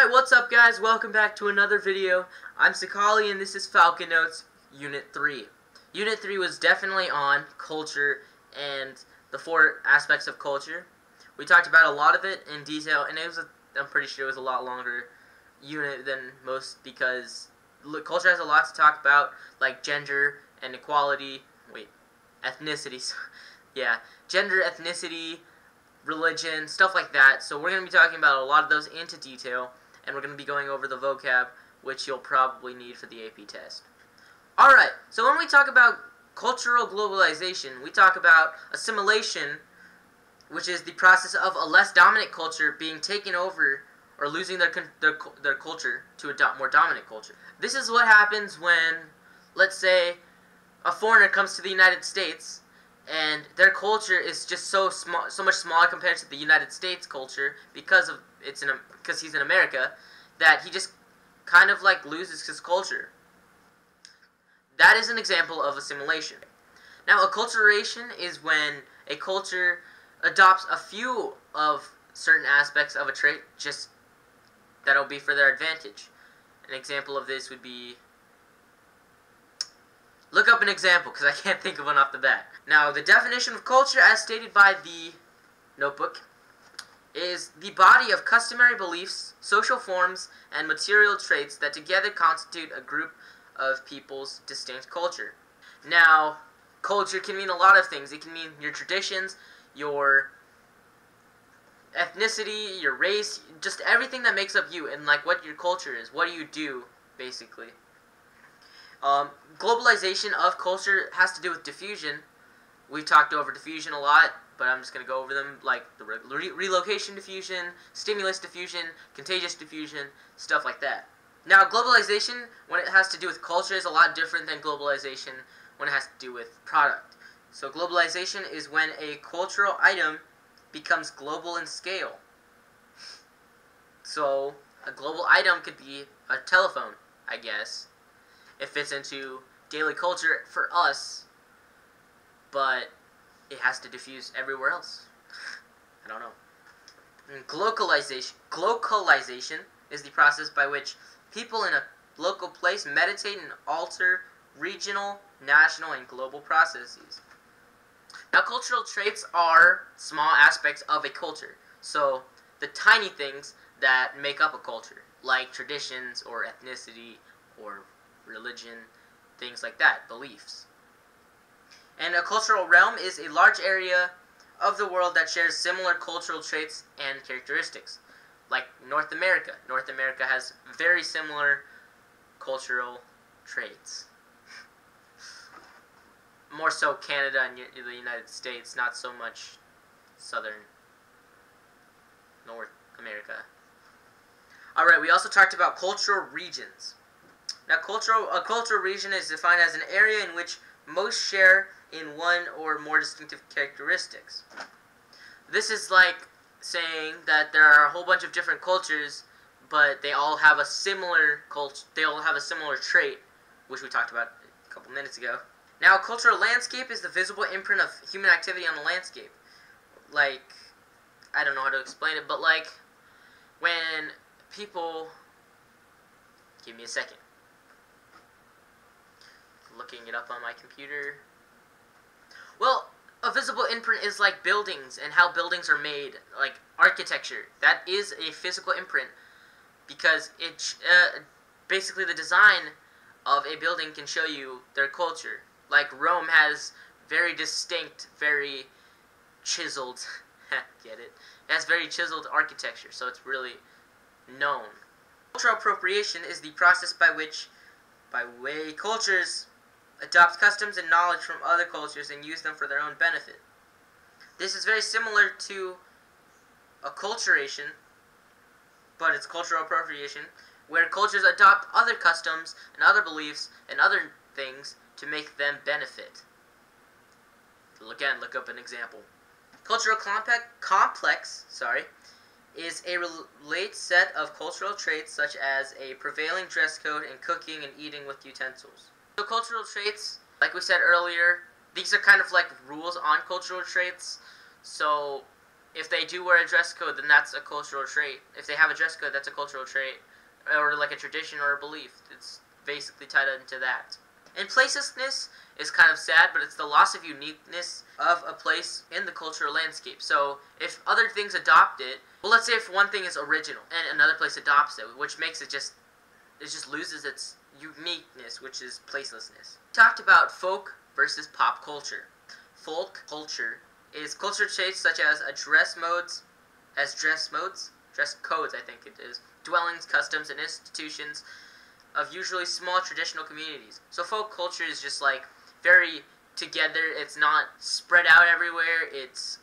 Alright, what's up guys? Welcome back to another video. I'm Sakali and this is Falcon Notes Unit 3. Unit 3 was definitely on culture and the 4 aspects of culture. We talked about a lot of it in detail, and I'm pretty sure it was a lot longer unit than most because culture has a lot to talk about, like gender and equality, ethnicity, yeah, gender, ethnicity, religion, stuff like that. So we're going to be talking about a lot of those into detail, and we're going to be going over the vocab, which you'll probably need for the AP test. Alright, so when we talk about cultural globalization, we talk about assimilation, which is the process of a less dominant culture being taken over or losing their culture to a more dominant culture. This is what happens when, let's say, a foreigner comes to the United States and their culture is just so much smaller compared to the United States culture because he's in America, that he just kind of like loses his culture. That is an example of assimilation. Now, acculturation is when a culture adopts a few of certain aspects of a trait, just that'll be for their advantage. An example of this would be, look up an example, because I can't think of one off the bat. Now, the definition of culture, as stated by the notebook, is the body of customary beliefs, social forms, and material traits that together constitute a group of people's distinct culture. Now, culture can mean a lot of things. It can mean your traditions, your ethnicity, your race, just everything that makes up you, and like what your culture is. What do you do, basically? Globalization of culture has to do with diffusion. We've talked over diffusion a lot, but I'm just going to go over them, like the relocation diffusion, stimulus diffusion, contagious diffusion, stuff like that. Now, globalization, when it has to do with culture, is a lot different than globalization when it has to do with product. So globalization is when a cultural item becomes global in scale. So a global item could be a telephone, I guess. It fits into daily culture for us, but it has to diffuse everywhere else. I don't know. And glocalization is the process by which people in a local place meditate and alter regional, national, and global processes. Now, cultural traits are small aspects of a culture. So, the tiny things that make up a culture, like traditions or ethnicity or religion, things like that, beliefs. And a cultural realm is a large area of the world that shares similar cultural traits and characteristics, like North America. North America has very similar cultural traits. More so Canada and the United States, not so much Southern North America. Alright, we also talked about cultural regions. Now, a cultural region is defined as an area in which most share in one or more distinctive characteristics. This is like saying that there are a whole bunch of different cultures, but they all have a similar trait, which we talked about a couple minutes ago. Now, a cultural landscape is the visible imprint of human activity on the landscape. Like, I don't know how to explain it, but like when people, give me a second. Looking it up on my computer. Well, a visible imprint is like buildings and how buildings are made, like architecture. That is a physical imprint because it basically the design of a building can show you their culture. Like Rome has very distinct, very chiseled, get it? It has very chiseled architecture, so it's really known. Cultural appropriation is the process by way cultures adopt customs and knowledge from other cultures and use them for their own benefit. This is very similar to acculturation, but it's cultural appropriation, where cultures adopt other customs and other beliefs and other things to make them benefit. Again, look up an example. Cultural complex is a relate set of cultural traits such as a prevailing dress code and cooking and eating with utensils. So cultural traits, like we said earlier, these are kind of like rules on cultural traits. So if they do wear a dress code, then that's a cultural trait. If they have a dress code, that's a cultural trait, or like a tradition or a belief. It's basically tied into that. And placelessness is kind of sad, but it's the loss of uniqueness of a place in the cultural landscape. So if other things adopt it, well, let's say if one thing is original and another place adopts it, which makes it just loses its uniqueness, which is placelessness. We talked about folk versus pop culture. Folk culture is culture traits such as dress codes, I think it is, dwellings, customs, and institutions of usually small traditional communities. So folk culture is just like very together. It's not spread out everywhere. It's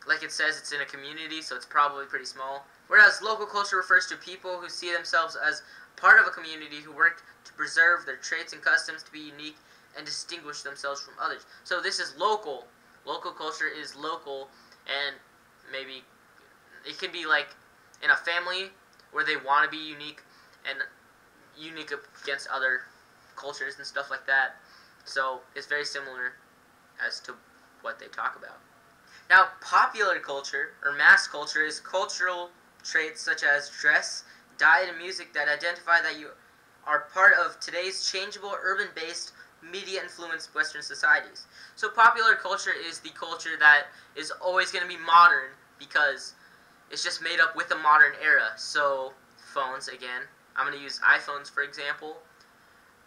like it says, it's in a community, so it's probably pretty small. Whereas local culture refers to people who see themselves as part of a community who work to preserve their traits and customs to be unique and distinguish themselves from others. So this is local. Local culture is local, and maybe it can be like in a family where they want to be unique and unique against other cultures and stuff like that. So it's very similar as to what they talk about. Now, popular culture or mass culture is cultural traits such as dress, diet, and music that identify that you are part of today's changeable, urban-based, media-influenced Western societies. So popular culture is the culture that is always going to be modern because it's just made up with the modern era. So phones, again, I'm going to use iPhones for example.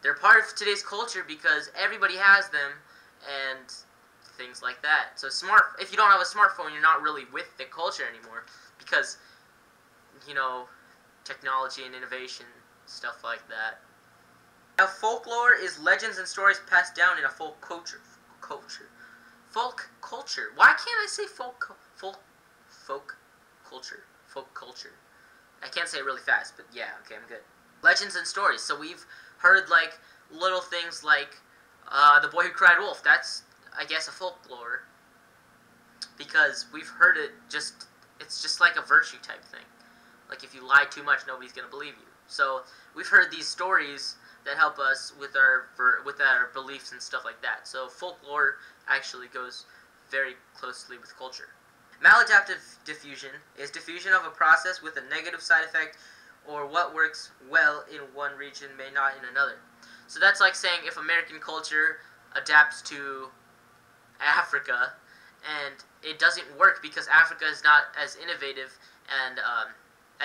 They're part of today's culture because everybody has them and things like that. So if you don't have a smartphone, you're not really with the culture anymore because, you know, technology and innovation, stuff like that. Now, folklore is legends and stories passed down in a folk culture. Folk culture. Why can't I say folk culture? Folk culture. I can't say it really fast, but yeah, okay, I'm good. Legends and stories. So we've heard like little things like The Boy Who Cried Wolf. That's, I guess, a folklore because we've heard it. It's just like a virtue type thing. Like if you lie too much, nobody's gonna believe you. So we've heard these stories that help us with our beliefs and stuff like that. So folklore actually goes very closely with culture. Maladaptive diffusion is diffusion of a process with a negative side effect, or what works well in one region may not in another. So that's like saying if American culture adapts to Africa, and it doesn't work because Africa is not as innovative and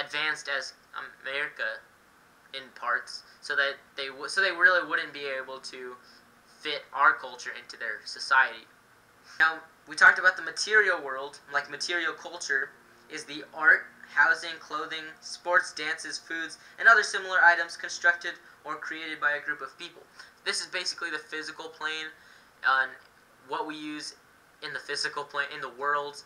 advanced as America in parts, so they really wouldn't be able to fit our culture into their society. Now, we talked about the material world, like material culture is the art, housing, clothing, sports, dances, foods, and other similar items constructed or created by a group of people. This is basically the physical plane and what we use in the physical plane, in the world,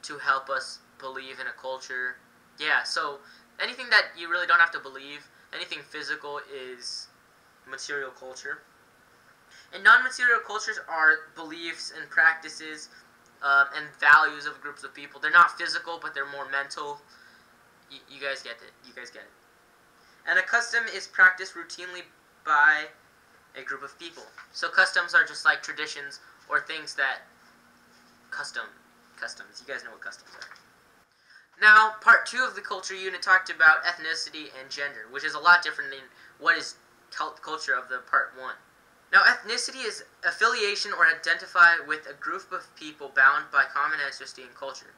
to help us believe in a culture. Yeah, so anything that you really don't have to believe, anything physical is material culture. And non-material cultures are beliefs and practices and values of groups of people. They're not physical, but they're more mental. You guys get it. You guys get it. And a custom is practiced routinely by a group of people. So customs are just like traditions or things that customs. You guys know what customs are. Now, part 2 of the culture unit talked about ethnicity and gender, which is a lot different than what is culture of the part 1. Now, ethnicity is affiliation or identify with a group of people bound by common ancestry and culture.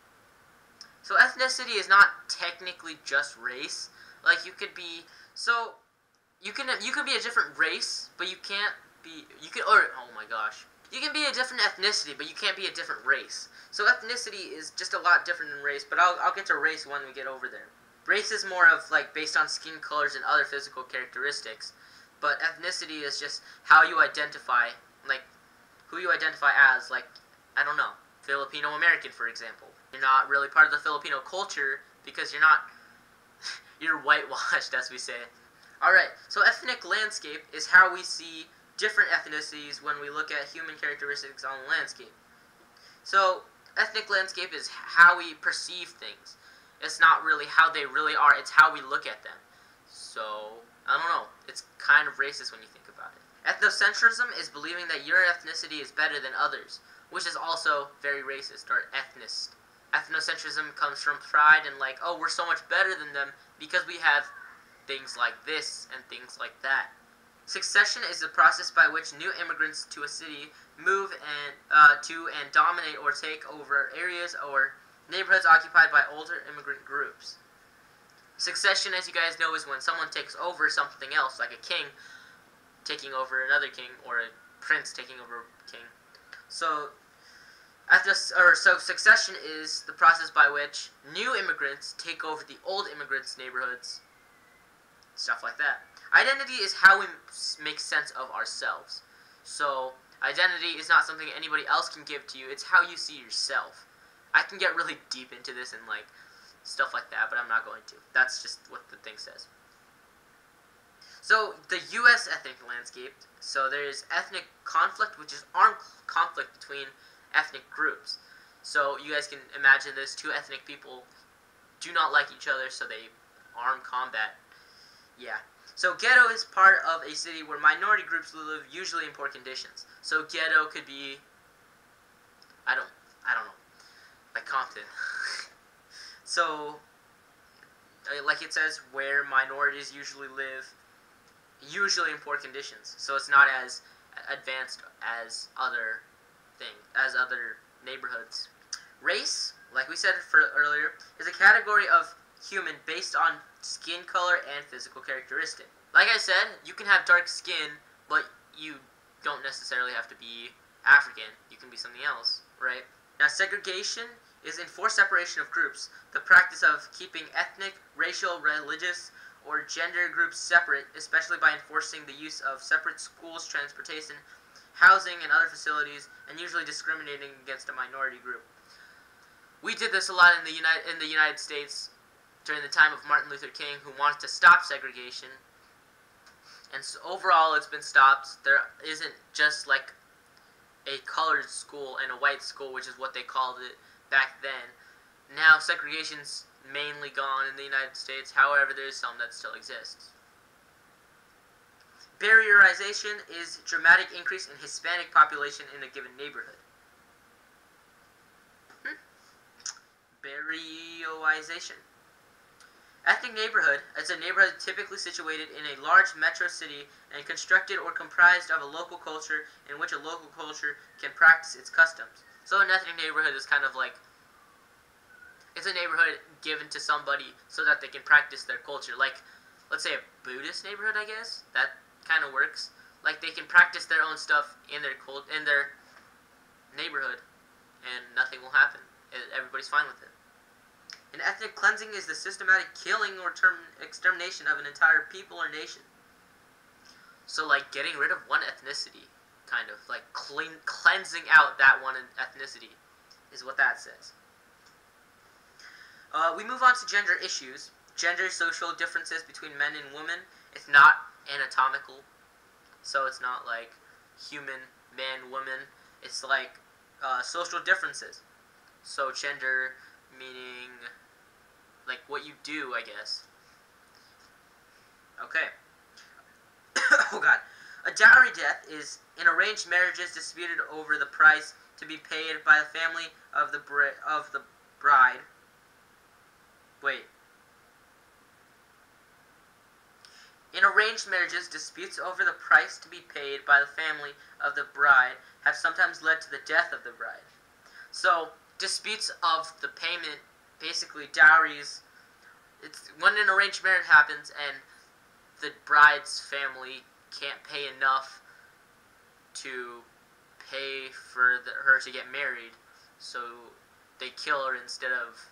So ethnicity is not technically just race. Like you could be, so you can be a different race, but you can't be, oh my gosh. You can be a different ethnicity, but you can't be a different race. So ethnicity is just a lot different than race, but I'll get to race when we get over there. Race is more of like based on skin colors and other physical characteristics. But ethnicity is just how you identify, like, who you identify as, like, I don't know, Filipino American, for example. You're not really part of the Filipino culture because you're whitewashed, as we say. Alright, so ethnic landscape is how we see different ethnicities when we look at human characteristics on the landscape. So, ethnic landscape is how we perceive things. It's not really how they really are, it's how we look at them. So, I don't know, it's kind of racist when you think about it. Ethnocentrism is believing that your ethnicity is better than others, which is also very racist, or ethnist. Ethnocentrism comes from pride and like, oh, we're so much better than them because we have things like this and things like that. Succession is the process by which new immigrants to a city move to and dominate or take over areas or neighborhoods occupied by older immigrant groups. Succession, as you guys know, is when someone takes over something else, like a king taking over another king or a prince taking over a king. So succession is the process by which new immigrants take over the old immigrants' neighborhoods, stuff like that. Identity is how we make sense of ourselves. So identity is not something anybody else can give to you. It's how you see yourself. I can get really deep into this and like stuff like that, but I'm not going to. That's just what the thing says. So the U.S. ethnic landscape. So there's ethnic conflict, which is armed conflict between ethnic groups. So you guys can imagine this: two ethnic people do not like each other, so they arm combat. Yeah. So ghetto is part of a city where minority groups live, usually in poor conditions. So ghetto could be, I don't know, like Compton. So, like it says, where minorities usually live, usually in poor conditions. So it's not as advanced as other neighborhoods. Race, like we said earlier, is a category of human based on skin color and physical characteristic. Like I said, you can have dark skin, but you don't necessarily have to be African. You can be something else, right? Now, segregation is enforced separation of groups, the practice of keeping ethnic, racial, religious, or gender groups separate, especially by enforcing the use of separate schools, transportation, housing, and other facilities, and usually discriminating against a minority group. We did this a lot in the United States during the time of Martin Luther King, who wanted to stop segregation. And so overall, it's been stopped. There isn't just like a colored school and a white school, which is what they called it back then. Now segregation's mainly gone in the United States. However, there's some that still exists. Barrierization is dramatic increase in Hispanic population in a given neighborhood. Barrierization. Ethnic neighborhood is a neighborhood typically situated in a large metro city and constructed or comprised of a local culture in which a local culture can practice its customs. So an ethnic neighborhood is kind of like, it's a neighborhood given to somebody so that they can practice their culture. Like, let's say a Buddhist neighborhood, I guess. That kind of works. Like, they can practice their own stuff in their neighborhood, and nothing will happen. Everybody's fine with it. An ethnic cleansing is the systematic killing or extermination of an entire people or nation. So, like, getting rid of one ethnicity, kind of, like, cleansing out that one ethnicity, is what that says. We move on to gender issues. Gender social differences between men and women. It's not anatomical, so it's not like human, man, woman. It's like social differences. So gender meaning like what you do, I guess. Okay. Oh god. A dowry death is in arranged marriages disputed over the price to be paid by the family of the bride. Wait. In arranged marriages, disputes over the price to be paid by the family of the bride have sometimes led to the death of the bride. So, disputes of the payment, basically dowries, it's when an arranged marriage happens and the bride's family can't pay enough to pay for her to get married, so they kill her instead of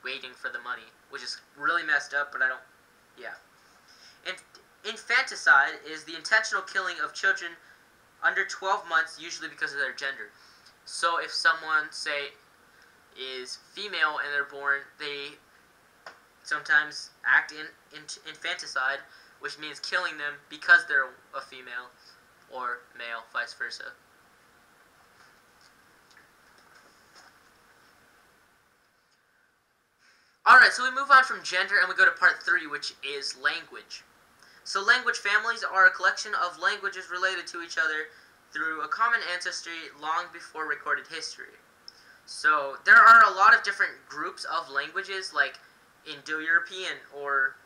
waiting for the money, which is really messed up, but yeah. Infanticide is the intentional killing of children under 12 months, usually because of their gender. So if someone, say, is female and they're born, they sometimes act in infanticide, which means killing them because they're a female or male, vice versa. Alright, so we move on from gender and we go to part 3, which is language. So language families are a collection of languages related to each other through a common ancestry long before recorded history. So there are a lot of different groups of languages, like Indo-European, or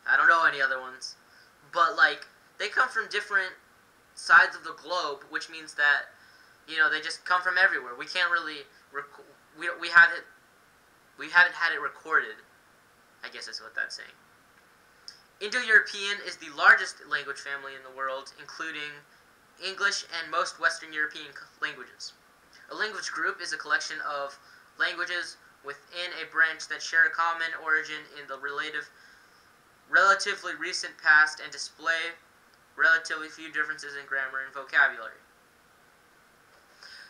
I don't know any other ones, but like they come from different sides of the globe, which means that they just come from everywhere. We can't really we haven't had it recorded, I guess is what that's saying. Indo-European is the largest language family in the world, including English and most Western European languages. A language group is a collection of languages within a branch that share a common origin in the relatively recent past and display relatively few differences in grammar and vocabulary.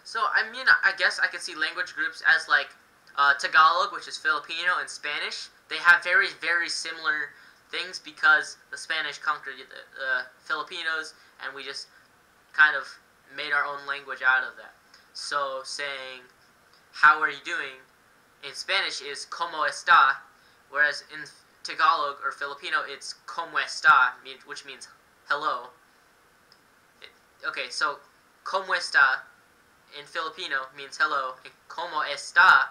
So, I guess I could see language groups as like Tagalog, which is Filipino, and Spanish. They have very, very similar things because the Spanish conquered the Filipinos, and we just kind of made our own language out of that. So saying, how are you doing, in Spanish is como está, whereas in Tagalog or Filipino it's como está, which means hello. Okay, so como está in Filipino means hello, and como está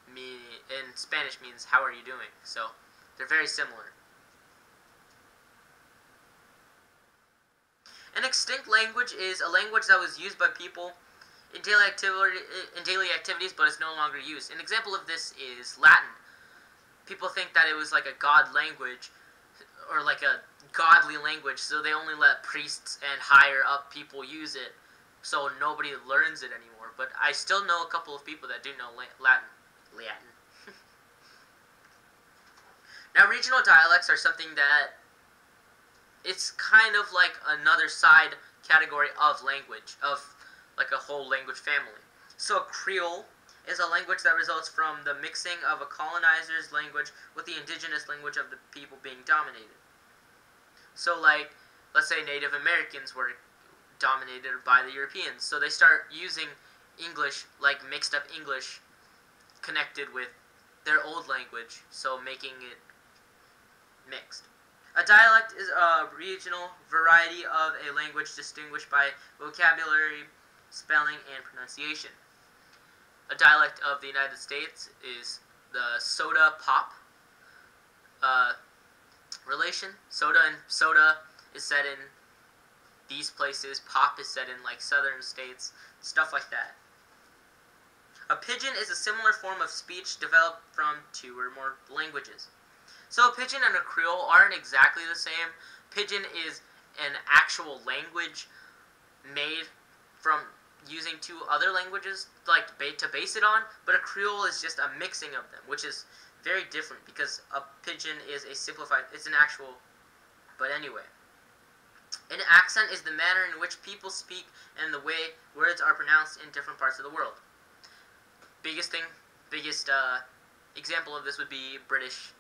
in Spanish means how are you doing. So they're very similar. An extinct language is a language that was used by people in daily activities, but is no longer used. An example of this is Latin. People think that it was like a god language, or like a godly language, so they only let priests and higher up people use it, so nobody learns it anymore. But I still know a couple of people that do know Latin. Now, regional dialects are something that it's kind of like another side category of language, of like a whole language family. So Creole is a language that results from the mixing of a colonizer's language with the indigenous language of the people being dominated. So like, let's say Native Americans were dominated by the Europeans, so they start using English, like mixed up English, connected with their old language, so making it mixed. A dialect is a regional variety of a language distinguished by vocabulary, spelling, and pronunciation. A dialect of the United States is the soda-pop relation. Soda is said in these places, pop is said in like southern states, stuff like that. A pidgin is a similar form of speech developed from two or more languages. So a pidgin and a Creole aren't exactly the same. Pidgin is an actual language made from using two other languages like to base it on, but a Creole is just a mixing of them, which is very different because a pidgin is a simplified, it's an actual, but anyway. An accent is the manner in which people speak and the way words are pronounced in different parts of the world. Biggest example of this would be British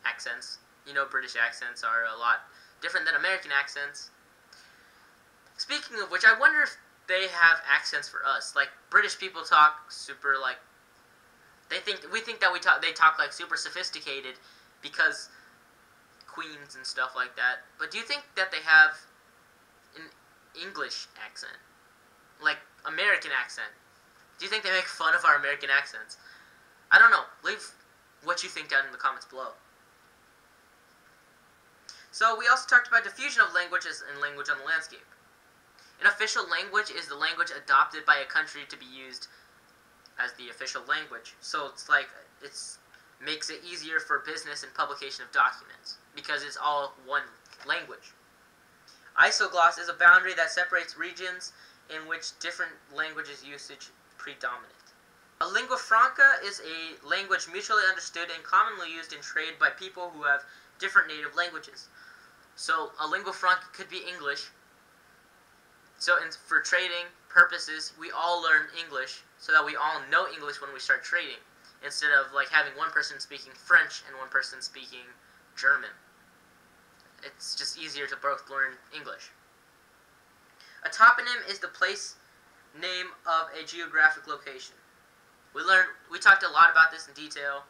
accents. British accents are a lot different than American accents. Speaking of which, I wonder if they have accents for us. Like, British people talk super, like, they talk like super sophisticated because queens and stuff like that. But do you think that they have an English accent? Like, American accent? Do you think they make fun of our American accents? I don't know. Leave what you think down in the comments below. So we also talked about diffusion of languages and language on the landscape. An official language is the language adopted by a country to be used as the official language. So it's like, makes it easier for business and publication of documents because it's all one language. Isogloss is a boundary that separates regions in which different languages usage predominate. A lingua franca is a language mutually understood and commonly used in trade by people who have different native languages. So a lingua franca could be English. So for trading purposes, we all learn English so that we all know English when we start trading, instead of like having one person speaking French and one person speaking German. It's just easier to both learn English. A toponym is the place name of a geographic location. We talked a lot about this in detail.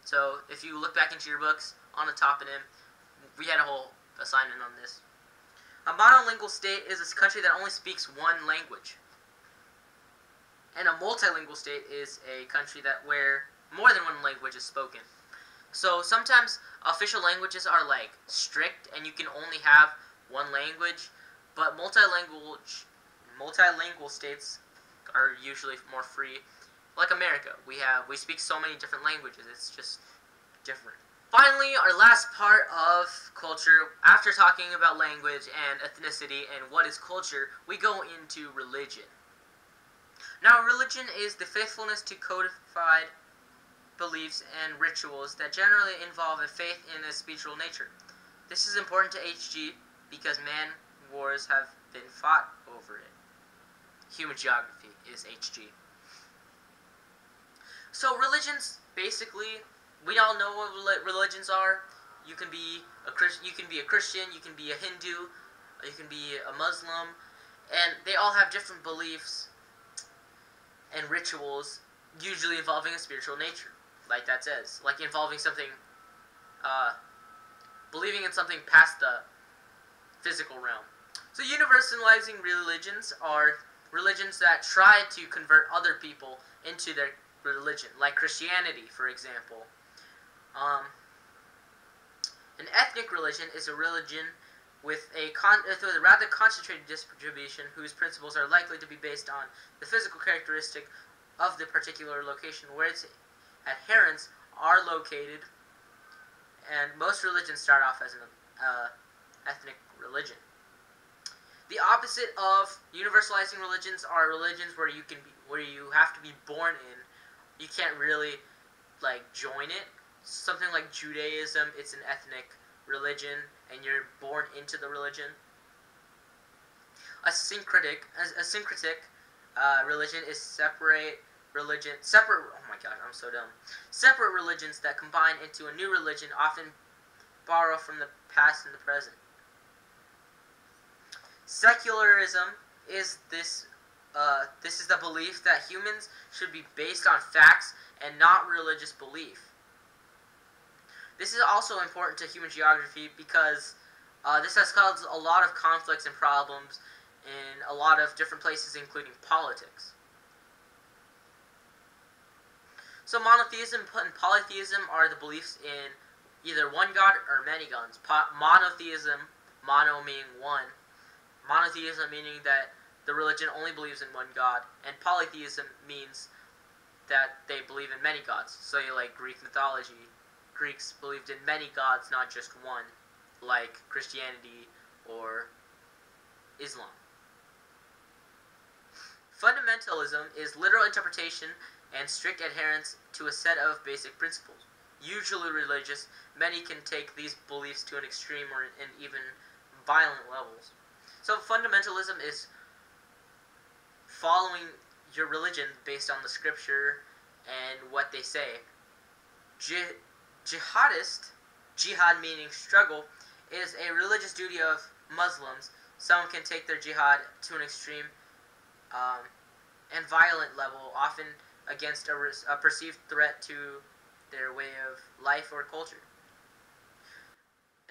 So if you look back into your books on the toponym, we had a whole assignment on this. A monolingual state is a country that only speaks one language. And a multilingual state is a country where more than one language is spoken. So sometimes official languages are like strict and you can only have one language, but multilingual states are usually more free. Like America, we speak so many different languages. It's just different. Finally, our last part of culture, after talking about language and ethnicity and what is culture, we go into religion. Now, religion is the faithfulness to codified beliefs and rituals that generally involve a faith in a spiritual nature. This is important to HG because wars have been fought over it. Human geography is HG. So religions, basically, we all know what religions are. You can be a Christian, you can be a Hindu, you can be a Muslim, and they all have different beliefs and rituals, usually involving a spiritual nature, like that says, like involving something, believing in something past the physical realm. So universalizing religions are religions that try to convert other people into their religion, like Christianity, for example. An ethnic religion is a religion with a rather concentrated distribution whose principles are likely to be based on the physical characteristic of the particular location where its adherents are located, and most religions start off as an ethnic religion. The opposite of universalizing religions are religions where you have to be born in. You can't really join it. Something like Judaism, it's an ethnic religion, and you're born into the religion. A syncretic religion is separate religions that combine into a new religion, often borrow from the past and the present. Secularism is this is the belief that humans should be based on facts and not religious belief. This is also important to human geography because this has caused a lot of conflicts and problems in a lot of different places, including politics. So monotheism and polytheism are the beliefs in either one god or many gods. Monotheism, mono meaning one, monotheism meaning that the religion only believes in one god, and polytheism means that they believe in many gods. So you like Greek mythology. Greeks believed in many gods, not just one, like Christianity or Islam. Fundamentalism is literal interpretation and strict adherence to a set of basic principles. Usually religious, many can take these beliefs to an extreme or in even violent levels. So fundamentalism is following your religion based on the scripture and what they say. Jihad meaning struggle, is a religious duty of Muslims. Some can take their jihad to an extreme and violent level, often against a perceived threat to their way of life or culture.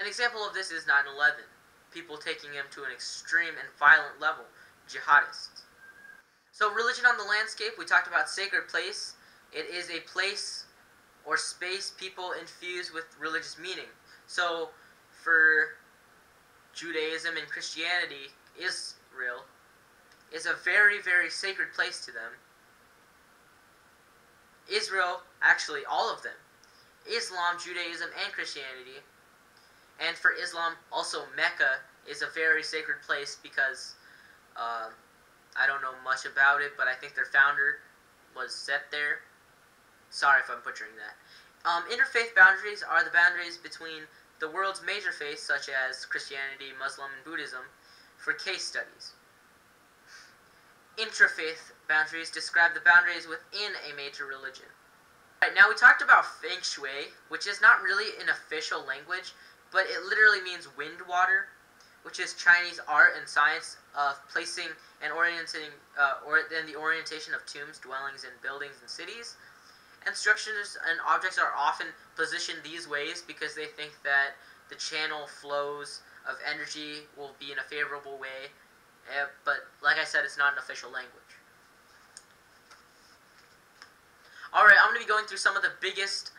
An example of this is 9/11. People taking him to an extreme and violent level, jihadists. So religion on the landscape, we talked about sacred place. It is a place or space people infuse with religious meaning. So for Judaism and Christianity, Israel is a very, very sacred place to them. Israel, actually all of them. Islam, Judaism, and Christianity. And for Islam, also Mecca is a very sacred place because I don't know much about it, but I think their founder was set there. Sorry if I'm butchering that. Interfaith boundaries are the boundaries between the world's major faiths, such as Christianity, Muslim, and Buddhism, for case studies. Intrafaith boundaries describe the boundaries within a major religion. Alright, now we talked about Feng Shui, which is not really an official language, but it literally means wind water, which is Chinese art and science of placing and orienting, the orientation of tombs, dwellings, and buildings and cities. And structures and objects are often positioned these ways because they think that the channel flows of energy will be in a favorable way. But like I said, it's not an official language. going to be going through some of the biggest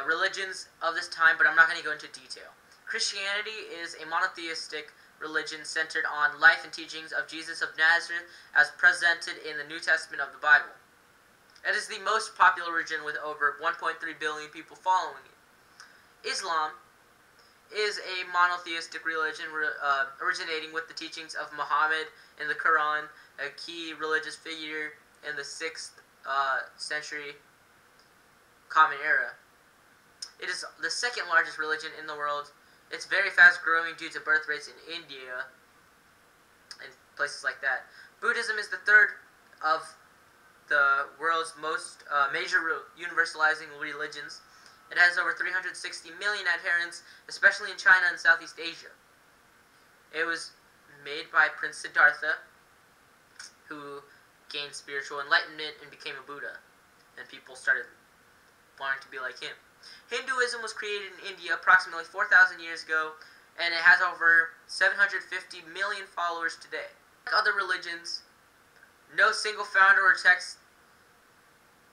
religions of this time, but I'm not going to go into detail. Christianity is a monotheistic religion centered on life and teachings of Jesus of Nazareth as presented in the New Testament of the Bible. It is the most popular religion with over 1.3 billion people following it. Islam is a monotheistic religion originating with the teachings of Muhammad in the Quran, a key religious figure in the 6th century Common Era. It is the second largest religion in the world. It's very fast growing due to birth rates in India and places like that. Buddhism is the third of the world's most major universalizing religions. It has over 360 million adherents, especially in China and Southeast Asia. It was made by Prince Siddhartha, who gained spiritual enlightenment and became a Buddha, and people started wanting to be like him. Hinduism was created in India approximately 4,000 years ago, and it has over 750 million followers today. Like other religions, no single founder or text.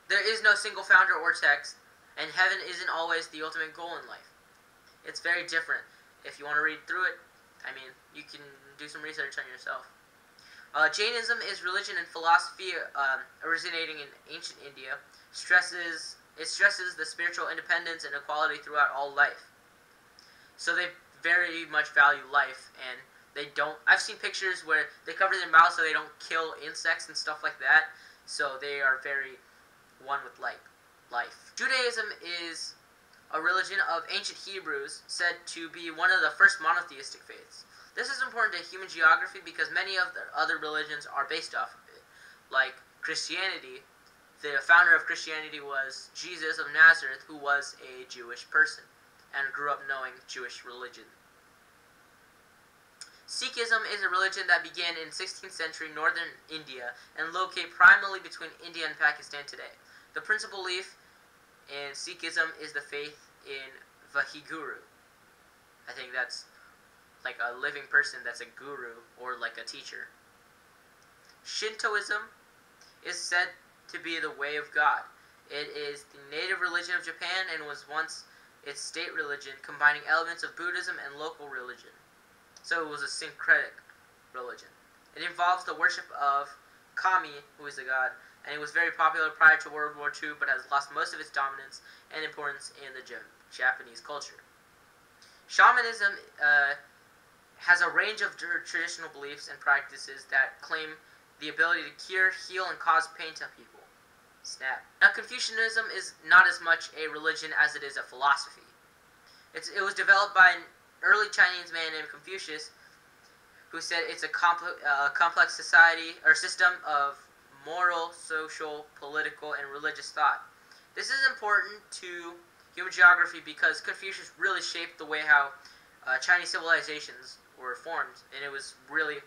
There is no single founder or text, and heaven isn't always the ultimate goal in life. It's very different. If you want to read through it, I mean, you can do some research on yourself. Jainism is religion and philosophy originating in ancient India. It stresses the spiritual independence and equality throughout all life. So they very much value life, and they don't. I've seen pictures where they cover their mouths so they don't kill insects and stuff like that. So they are very one with life. Judaism is a religion of ancient Hebrews, said to be one of the first monotheistic faiths. This is important to human geography because many of the other religions are based off of it. Like Christianity, the founder of Christianity was Jesus of Nazareth, who was a Jewish person and grew up knowing Jewish religion. Sikhism is a religion that began in 16th century northern India and located primarily between India and Pakistan today. The principal belief in Sikhism is the faith in Vaheguru. I think that's like a living person that's a guru or like a teacher. Shintoism is said to be the way of God. It is the native religion of Japan and was once its state religion, combining elements of Buddhism and local religion. So it was a syncretic religion. It involves the worship of Kami, who is a god, and it was very popular prior to World War II, but has lost most of its dominance and importance in the Japanese culture. Shamanism has a range of traditional beliefs and practices that claim the ability to cure, heal, and cause pain to people. Snap. Now, Confucianism is not as much a religion as it is a philosophy. It was developed by an early Chinese man named Confucius, who said it's a complex society or system of moral, social, political, and religious thought. This is important to human geography because Confucius really shaped the way how Chinese civilizations were formed, and it was really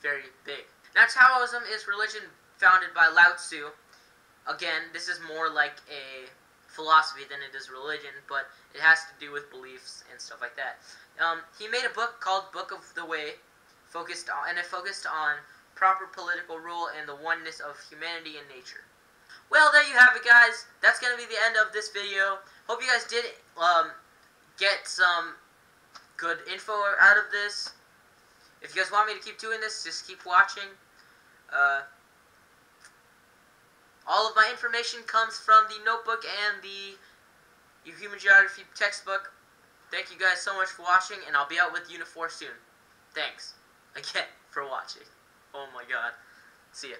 very big. Now, Taoism is religion founded by Lao Tzu. Again, this is more like a philosophy than it is religion, but it has to do with beliefs and stuff like that. He made a book called Book of the Way, it focused on proper political rule and the oneness of humanity and nature. Well, there you have it, guys. That's going to be the end of this video. Hope you guys did get some good info out of this. If you guys want me to keep doing this, just keep watching. All of my information comes from the notebook and the Human Geography textbook. Thank you guys so much for watching, and I'll be out with Unit 4 soon. Thanks again for watching. Oh my god. See ya.